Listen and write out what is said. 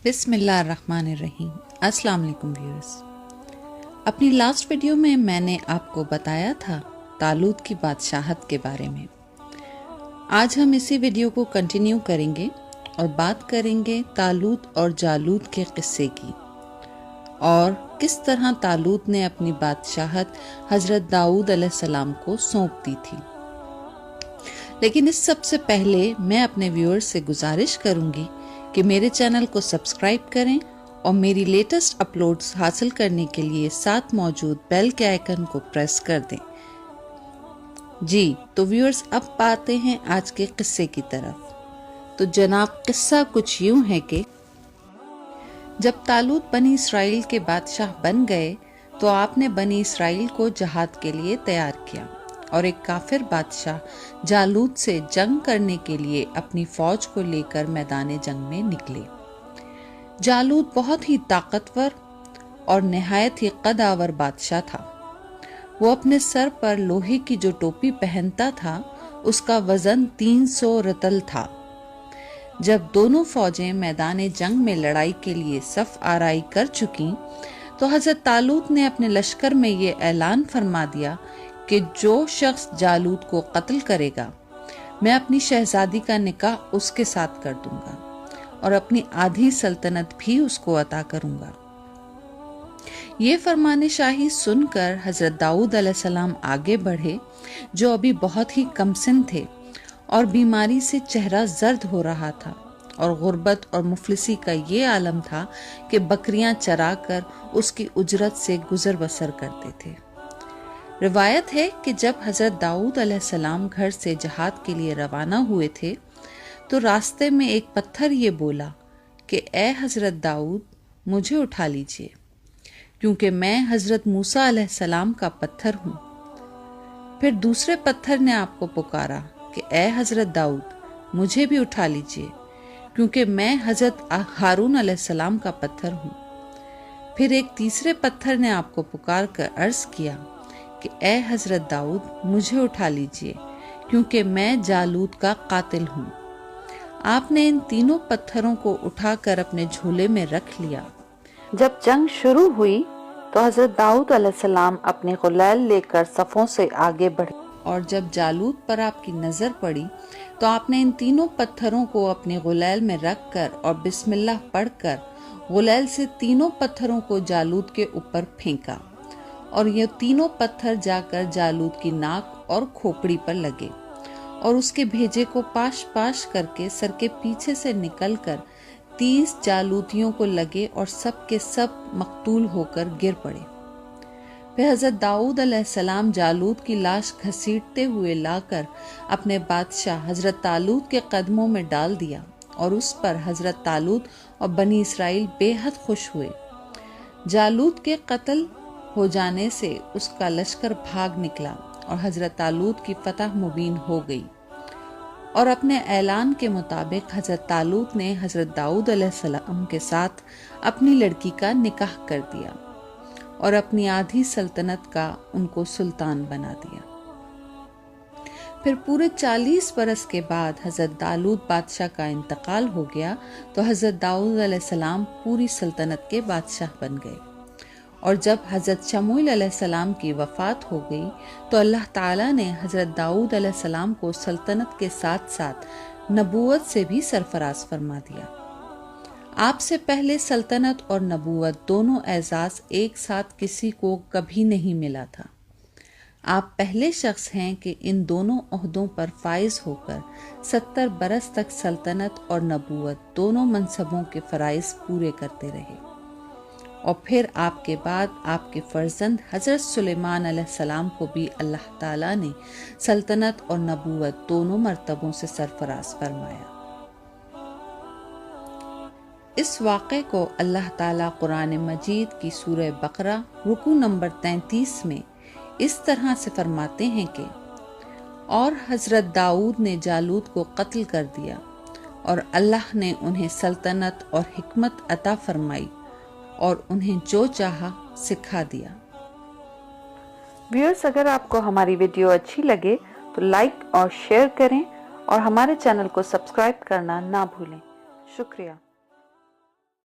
بسم اللہ الرحمن الرحیم۔ السلام علیکم ویورز۔ اپنی لاسٹ ویڈیو میں میں نے آپ کو بتایا تھا طالوت کی بادشاہت کے بارے میں۔ آج ہم اسی ویڈیو کو کنٹینیو کریں گے اور بات کریں گے طالوت اور جالوت کے قصے کی، اور کس طرح طالوت نے اپنی بادشاہت حضرت داؤد علیہ السلام کو سونپ دی تھی۔ لیکن اس سب سے پہلے میں اپنے ویورز سے گزارش کروں گی کہ میرے چینل کو سبسکرائب کریں اور میری لیٹسٹ اپلوڈز حاصل کرنے کے لیے ساتھ موجود بیل کے آئیکن کو پریس کر دیں۔ جی تو ویورز، اب آتے ہیں آج کے قصے کی طرف۔ تو جناب، قصہ کچھ یوں ہے کہ جب طالوت بنی اسرائیل کے بادشاہ بن گئے تو آپ نے بنی اسرائیل کو جہاد کے لیے تیار کیا اور ایک کافر بادشاہ جالوت سے جنگ کرنے کے لیے اپنی فوج کو لے کر میدان جنگ میں نکلے۔ جالوت بہت ہی طاقتور اور نہایت ہی قد آور بادشاہ تھا۔ وہ اپنے سر پر لوہے کی جو ٹوپی پہنتا تھا اس کا وزن 300 رطل تھا۔ جب دونوں فوجیں میدان جنگ میں لڑائی کے لیے صف آرائی کر چکیں تو حضرت طالوت نے اپنے لشکر میں یہ اعلان فرما دیا کہ جو شخص جالوت کو قتل کرے گا میں اپنی شہزادی کا نکاح اس کے ساتھ کر دوں گا اور اپنی آدھی سلطنت بھی اس کو عطا کروں گا۔ یہ فرمان شاہی سن کر حضرت داؤد علیہ السلام آگے بڑھے، جو ابھی بہت ہی کم سن تھے اور بیماری سے چہرہ زرد ہو رہا تھا، اور غربت اور مفلسی کا یہ عالم تھا کہ بکریاں چرا کر اس کی اجرت سے گزر بسر کرتے تھے۔ روایت ہے کہ جب حضرت داؤد علیہ السلام گھر سے جہاد کے لیے روانہ ہوئے تھے تو راستے میں ایک پتھر یہ بولا کہ اے حضرت داؤد، مجھے اٹھا لیجئے، کیونکہ میں حضرت موسیٰ علیہ السلام کا پتھر ہوں۔ پھر دوسرے پتھر نے آپ کو پکارا کہ اے حضرت داؤد، مجھے بھی اٹھا لیجئے، کیونکہ میں حضرت ہارون علیہ السلام کا پتھر ہوں۔ پھر ایک تیسرے پتھر نے آپ کو پکار کر عرض کیا کہ اے حضرت داؤد، مجھے اٹھا لیجئے، کیونکہ میں جالوت کا قاتل ہوں۔ آپ نے ان تینوں پتھروں کو اٹھا کر اپنے جھولے میں رکھ لیا۔ جب جنگ شروع ہوئی تو حضرت داؤد علیہ السلام اپنے غلیل لے کر صفوں سے آگے بڑھے، اور جب جالوت پر آپ کی نظر پڑی تو آپ نے ان تینوں پتھروں کو اپنے غلیل میں رکھ کر اور بسم اللہ پڑھ کر غلیل سے تینوں پتھروں کو جالوت کے اوپر پھینکا، اور یہ تینوں پتھر جا کر جالوت کی ناک اور کھوپڑی پر لگے، اور اس کے بھیجے کو پاش پاش کر کے سر کے پیچھے سے نکل کر 30 جالوتیوں کو لگے اور سب کے سب مقتول ہو کر گر پڑے۔ پھر حضرت داؤد علیہ السلام جالوت کی لاش گھسیٹتے ہوئے لا کر اپنے بادشاہ حضرت طالوت کے قدموں میں ڈال دیا، اور اس پر حضرت طالوت اور بنی اسرائیل بے حد خوش ہوئے۔ جالوت کے قتل ہو جانے سے اس کا لشکر بھاگ نکلا اور حضرت طالوت کی فتح مبین ہو گئی، اور اپنے اعلان کے مطابق حضرت طالوت نے حضرت داؤد علیہ السلام کے ساتھ اپنی لڑکی کا نکاح کر دیا اور اپنی آدھی سلطنت کا ان کو سلطان بنا دیا۔ پھر پورے 40 برس کے بعد حضرت طالوت بادشاہ کا انتقال ہو گیا تو حضرت داؤد علیہ السلام پوری سلطنت کے بادشاہ بن گئے، اور جب حضرت شموئیل علیہ السلام کی وفات ہو گئی تو اللہ تعالیٰ نے حضرت داؤد علیہ السلام کو سلطنت کے ساتھ ساتھ نبوت سے بھی سرفراز فرما دیا۔ آپ سے پہلے سلطنت اور نبوت دونوں اعزاز ایک ساتھ کسی کو کبھی نہیں ملا تھا۔ آپ پہلے شخص ہیں کہ ان دونوں عہدوں پر فائز ہو کر 70 برس تک سلطنت اور نبوت دونوں منصبوں کے فرائض پورے کرتے رہے، اور پھر آپ کے بعد آپ کے فرزند حضرت سلیمان علیہ السلام کو بھی اللہ تعالیٰ نے سلطنت اور نبوت دونوں مرتبوں سے سرفراز فرمایا۔ اس واقعے کو اللہ تعالیٰ قرآن مجید کی سورہ بقرہ رکوع نمبر 33 میں اس طرح سے فرماتے ہیں کہ اور حضرت داؤد نے جالوت کو قتل کر دیا، اور اللہ نے انہیں سلطنت اور حکمت عطا فرمائی اور انہیں جو چاہا سکھا دیا۔ ویورز، اگر آپ کو ہماری ویڈیو اچھی لگے تو لائک اور شیئر کریں، اور ہمارے چینل کو سبسکرائب کرنا نہ بھولیں۔ شکریہ۔